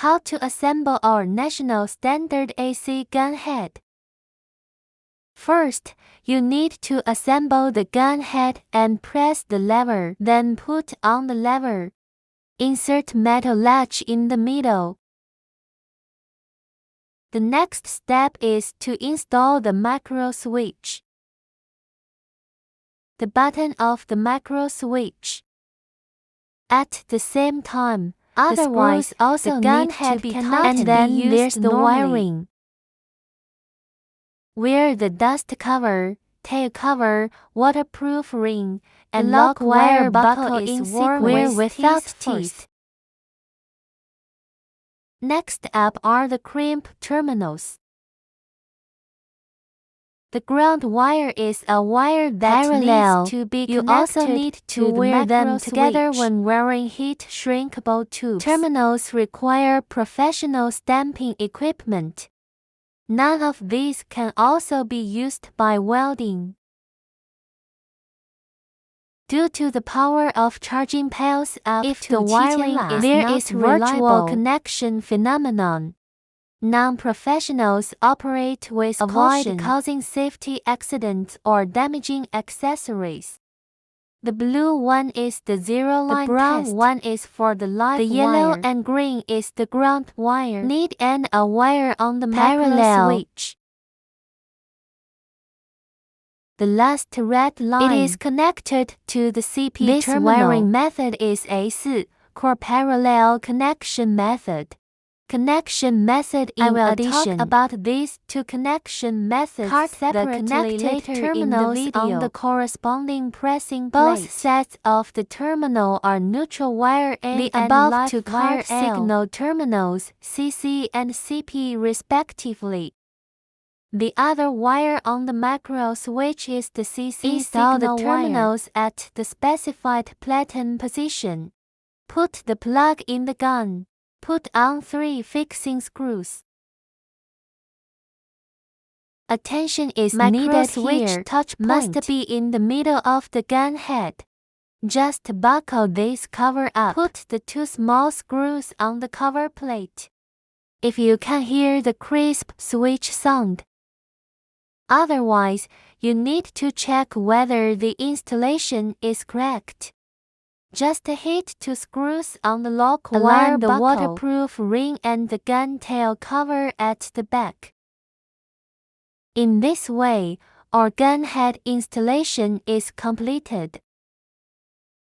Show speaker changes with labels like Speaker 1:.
Speaker 1: How to assemble our national standard AC gun head. First, you need to assemble the gun head and press the lever. Then put on the lever. Insert metal latch in the middle. The next step is to install the macro switch. The button of the macro switch. At the same time, otherwise also the gun head cannot and then there's the wiring. Wear the dust cover, tail cover, waterproof ring, and lock wire buckle in sequence without teeth. Next up are the crimp terminals. The ground wire is a wire that needs to be connected. You also need to wear them together when wearing heat shrinkable tubes. Terminals require professional stamping equipment. None of these can also be used by welding. Due to the power of charging piles up if to the wiring is there not is virtual connection phenomenon. Non-professionals operate with caution, causing safety accidents or damaging accessories. The blue one is the zero-line test. The brown one is for the live wire. The yellow and green is the ground wire. Need a wire on the parallel switch. The last red line it is connected to the CP this terminal. This wiring method is A4 core parallel connection method. Connection method in addition. Talk about these two connection methods separately later terminals in the video. On the corresponding pressing plate. Both sets of the terminal are neutral wire N the and above live two card signal terminals CC and CP respectively. The other wire on the macro switch is the CC. Install the terminals at the specified platen position. Put the plug in the gun. Put on 3 fixing screws. Attention is needed here. Touch point must be in the middle of the gun head. Just buckle this cover up. Put the 2 small screws on the cover plate. If you can hear the crisp switch sound. Otherwise, you need to check whether the installation is correct. Just hit 2 screws on the lock wire buckle, the waterproof ring and the gun tail cover at the back. In this way, our gun head installation is completed.